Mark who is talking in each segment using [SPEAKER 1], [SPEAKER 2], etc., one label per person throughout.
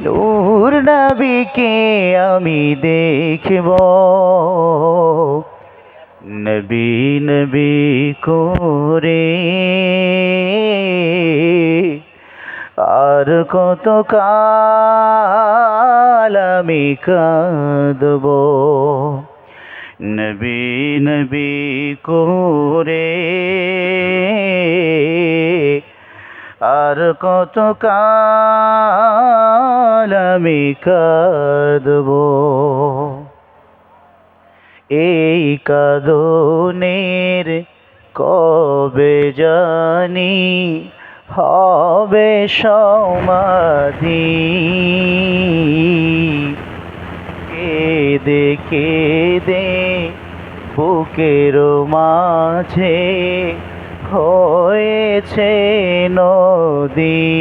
[SPEAKER 1] নূর নবীকে আমি দেখব, নবী নবী করে আর কত কাল আমি কাঁদব, নবী নবী করে আর কত কাল আমি কাঁদব। এই কাঁদনের কবে জানি হবে সমাধি, কেঁদে কেঁদে বুকের মাঝে হয়েছে নদী।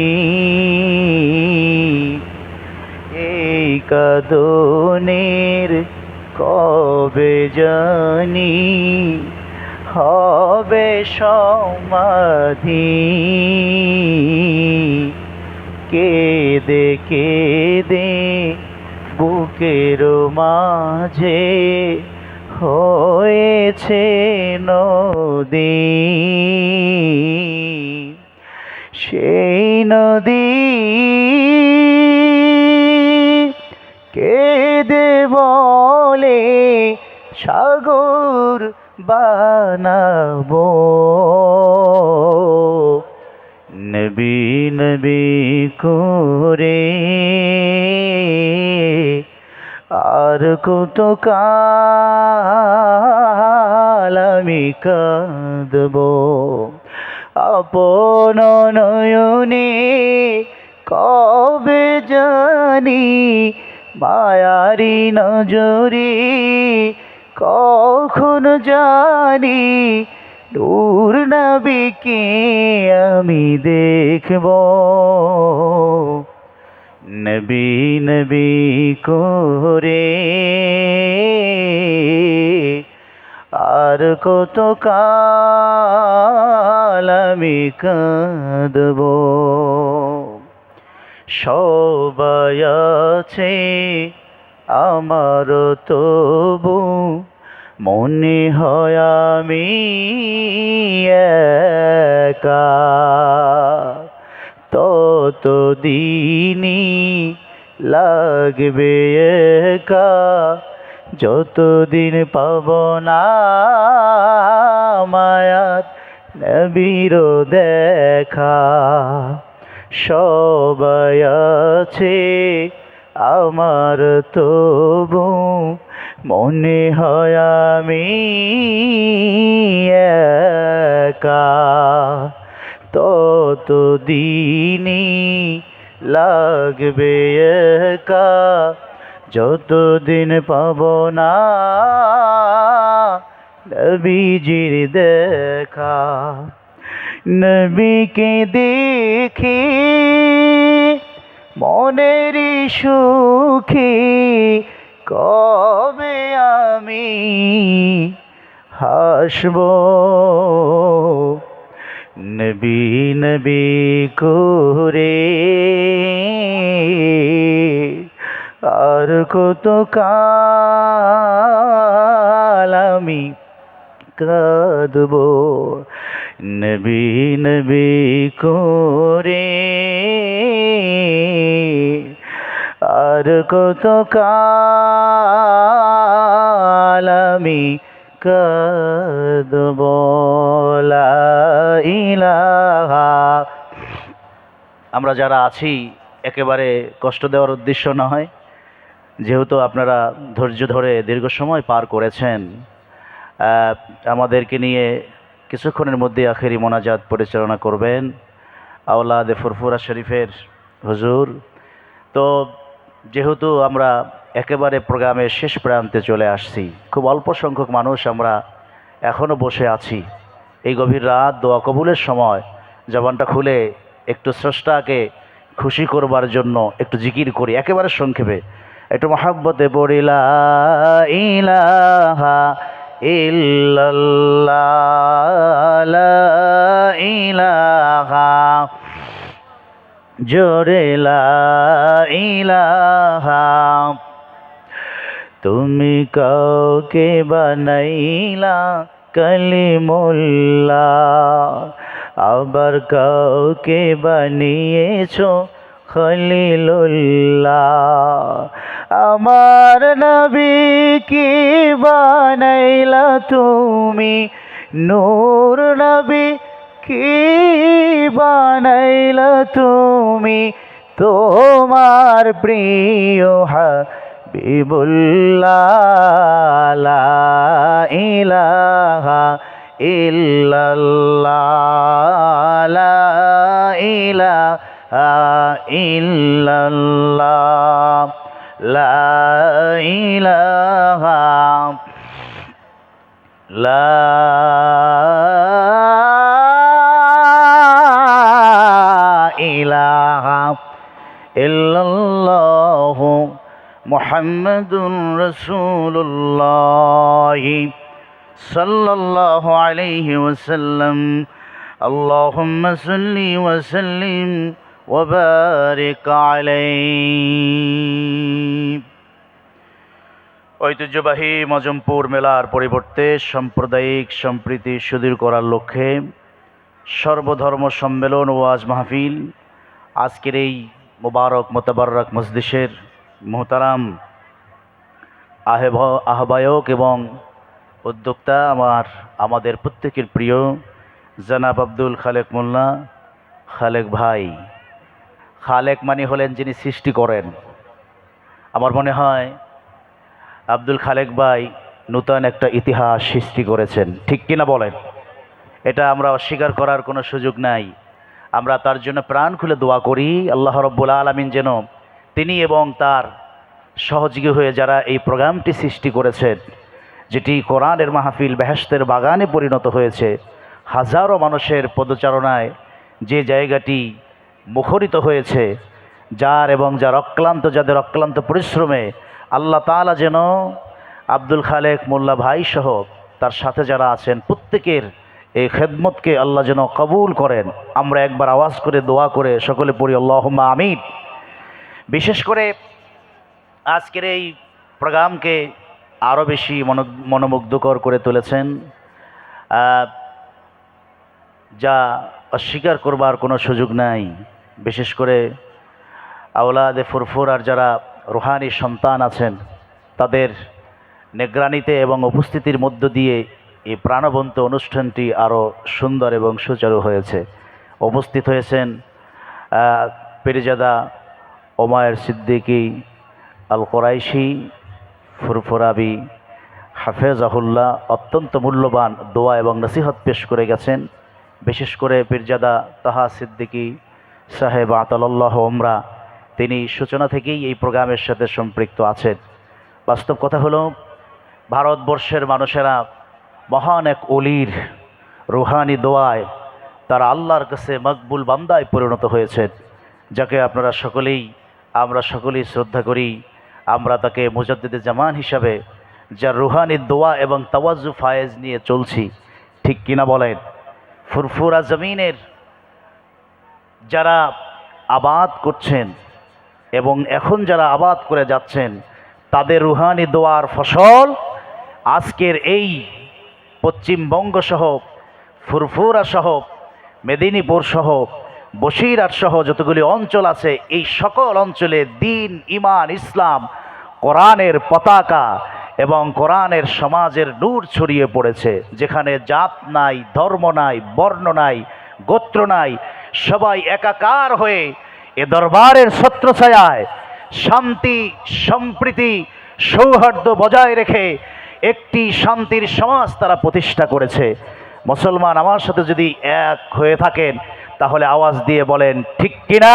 [SPEAKER 1] এই কাঁদনের কবে জানি হবে সমাধি, কেঁদে কেঁদে বুকের মাঝে হয়েছে নদী। সেই নদী কেঁদে বলে সাগর বানাবো, নবী নবী করে আর কত কাল আমি কাঁদব। আপন নয়নে কবে জানি মায়ারি নজরে কখন জানি নূর নবীকে আমি দেখব, নবী নবী করে আর কত কাল আমি কাঁদব। সবাই আছে আমার তবু মনে হয় আমি একা, ততদিনই লাগবে একা যতদিন পাব না মায়ার নবীর দেখা। সবাই আছে আমার তবু মনে হয় আমি একা, ততদিনই লাগবে একা যতদিন পাব না নবীজির দেখা। নবীকে দেখে মনের সুখে কবে আমি হাসব, নবী নবী করে আর কত কাল আমি কাঁদব, নবী নবী করে আর কত কাল আমি কাঁদব। লা ইলাহা। আমরা যারা আছি একেবারে কষ্ট দেওয়ার উদ্দেশ্য নয়, যেহেতু আপনারা ধৈর্য ধরে দীর্ঘ সময় পার করেছেন, আমাদেরকে নিয়ে কিছুক্ষণের মধ্যে আখেরি মোনাজাত পরিচালনা করবেন আওলাদে ফুরফুরা শরীফের হুজুর। তো যেহেতু আমরা একেবারে প্রোগ্রামের শেষ প্রান্তে চলে আসছি, খুব অল্প সংখ্যক মানুষ আমরা এখনও বসে আছি। এই গভীর রাত দোয়া কবুলের সময় জবানটা খুলে একটু স্রষ্টাকে খুশি করবার জন্য একটু জিকির করি একেবারে সংক্ষেপে, একটু মহাব্বতে পড়ি লা ইলাহা ইল্লাল্লাহ লা ইলাহা। জোরে লা ইলাহা। তুমি কাউকে বানাইলা কালিমুল্লাহ, আবার কাউকে বানিয়েছো খলিলুল্লাহ। আমার নবী কি বানাইলা তুমি, নূর নবী কি বানাইলা তুমি, তোমার প্রিয় হাবিবুল্লাহ। লা ইলাহা ইল্লাল্লাহ, লা ইলাহা ইল্লাল্লাহ, লা ইলাহা, লা ইলাহা ইল্লাল্লাহু মুহাম্মাদুর রাসূলুল্লাহ সাল্লাল্লাহু আলাইহি ওয়াসাল্লাম। আল্লাহুম্মা সাল্লি ওয়া সাল্লিম ওয়া বারিক আলাইহি। ঐতিহ্যবাহী মজমপুর মেলার পরিবর্তে সাম্প্রদায়িক সম্প্রীতি সুদৃঢ় করার লক্ষ্যে সর্বধর্ম সম্মেলন ও ওয়াজ মাহফিল আজকের এই মুবারক মোতাবারক মজলিসের মোহতারাম আহ্বায়ক এবং উদ্যোক্তা আমাদের প্রত্যেকের প্রিয় জনাব আব্দুল খালেক মোল্লা। খালেক ভাই, খালেক মানে হলেন যিনি সৃষ্টি করেন। আমার মনে হয় আব্দুল খালেক ভাই নূতন একটা ইতিহাস সৃষ্টি করেছেন, ঠিক কিনা বলেন? এটা আমরা অস্বীকার করার কোনো সুযোগ নাই। আমরা তার জন্য প্রাণ খুলে দোয়া করি আল্লাহ রব্বুল আলামিন যেন তিনি এবং তার সহযোগী হয়ে যারা এই প্রোগ্রামটি সৃষ্টি করেছেন, যেটি কোরআনের মাহফিল বেহেশতের বাগানে পরিণত হয়েছে, হাজারো মানুষের পদচারণায় যে জায়গাটি মুখরিত হয়েছে, যাদের অক্লান্ত পরিশ্রমে আল্লাহ তাআলা যেন আব্দুল খালেক মোল্লা ভাই সহ তার সাথে যারা আছেন প্রত্যেকের এই খেদমতকে আল্লাহ যেন কবুল করেন। আমরা একবার আওয়াজ করে দোয়া করে সকলে পড়ি আল্লাহুম্মা আমিন। বিশেষ করে আজকের এই প্রোগ্রামকে আরও বেশি মনোমুগ্ধকর করে তুলেছেন, যা অস্বীকার করবার কোনো সুযোগ নাই। বিশেষ করে আওলাদে ফুরফুরার যারা রুহানি সন্তান আছেন, তাদের নিগরানিতে এবং উপস্থিতির মধ্য দিয়ে এই প্রাণবন্ত অনুষ্ঠানটি আরও সুন্দর এবং সুচারু হয়েছে। উপস্থিত হয়েছেন পীরজাদা ওমায়ের সিদ্দিকী আল কোরাইশি ফুরফুরাবি হাফেজাহুল্লাহ অত্যন্ত মূল্যবান দোয়া এবং নসিহত পেশ করে গেছেন। বিশেষ করে পীরজাদা তাহা সিদ্দিকী সাহেব আতালাল্লাহ ওমরা, তিনি সূচনা থেকেই এই প্রোগ্রামের সাথে সম্পৃক্ত আছেন। বাস্তব কথা হলো, ভারতবর্ষের মানুষেরা মহান এক অলির রুহানি দোয়ায় তারা আল্লাহর কাছে মকবুল বান্দায় পরিণত হয়েছেন, যাকে আমরা সকলেই শ্রদ্ধা করি। আমরা তাকে মুজাদ্দিদে জামান হিসাবে, যার রুহানি দোয়া এবং তাওয়াজ্জু ফায়েজ নিয়ে চলছি, ঠিক কিনা বলেন? ফুরফুরা জমিনের যারা আবাদ করছেন এবং এখন যারা আবাদ করে যাচ্ছেন, তাদের রুহানি দোয়ার ফসল আজকের এই পশ্চিমবঙ্গ সহ, ফুরফুরা সহ, মেদিনীপুর সহ, বসিরহাট সহ যতগুলি অঞ্চল আছে, এই সকল অঞ্চলে দ্বীন, ঈমান, ইসলাম, কোরআনের পতাকা এবং কোরআনের সমাজের নূর ছড়িয়ে পড়েছে। যেখানে জাত নাই, ধর্ম নাই, বর্ণ নাই, গোত্র নাই, সবাই একাকার হয়ে এ দরবারের ছত্রছায়ায় শান্তি, সম্প্রীতি, সৌহার্দ্য বজায় রেখে একটি শান্তির সমাজ তারা প্রতিষ্ঠা করেছে। মুসলমান আমার সাথে যদি এক হয়ে থাকেন তাহলে আওয়াজ দিয়ে বলেন ঠিক কিনা?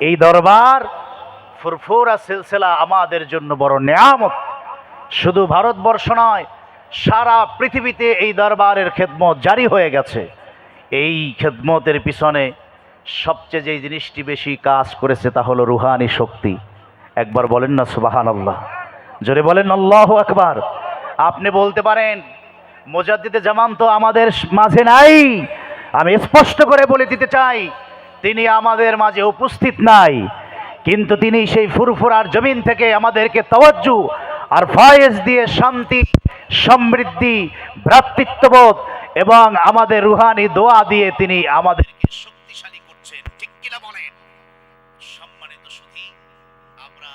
[SPEAKER 1] এই দরবার ফুরফুরা সিলসিলা আমাদের জন্য বড় নেয়ামত। শুধু ভারতবর্ষ নয়, সারা পৃথিবীতে এই দরবারের খেদমত জারি হয়ে গেছে। এই খেদমতের পিছনে সবচেয়ে যে জিনিসটি বেশি কাজ করেছে তা হলো রুহানি শক্তি। একবার বলেন না সুবহানাল্লাহ, জোরে বলেন আল্লাহু আকবার। আপনি বলতে পারেন মুজাদ্দিদে জামান তো আমাদের মাঝে নাই। আমি স্পষ্ট করে বলে দিতে চাই, তিনি আমাদের মাঝে উপস্থিত নাই, কিন্তু তিনি সেই ফুরফুরার জমিন থেকে আমাদেরকে তাওয়াজ্জু আর ফয়েজ দিয়ে শান্তি, সমৃদ্ধি, ভ্রাতৃত্ববোধ এবং আমাদের রুহানি দোয়া দিয়ে তিনি আমাদেরকে শক্তিশালী করছেন। ঠিক কিনা বলেন? সম্মানিত সুধী, আমরা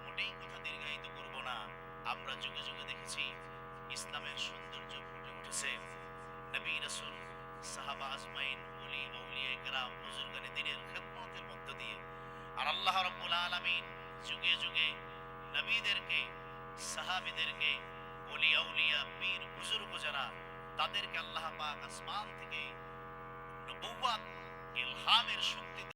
[SPEAKER 1] মোটেই কথা দীর্ঘায়িত করব না। আমরা যুগে যুগে দেখেছি ইসলামের সৌন্দর্য ফুটে উঠেছে। নবী রাসূল, সাহাবা আজমাইন, ওলি আউলিয়ায়ে কেরাম, বুজুর্গানে দ্বীনের খেদমতের মধ্য দিয়ে। আর আল্লাহ রাব্বুল আলামিন যুগে যুগে নবীদেরকে, সাহাবীদেরকে, ওলি আউলিয়া, পীর বুজুর্গ যারা, তাদেরকে আল্লাহ পাক আসমান থেকে নবুওয়াত, ইলহামের শক্তি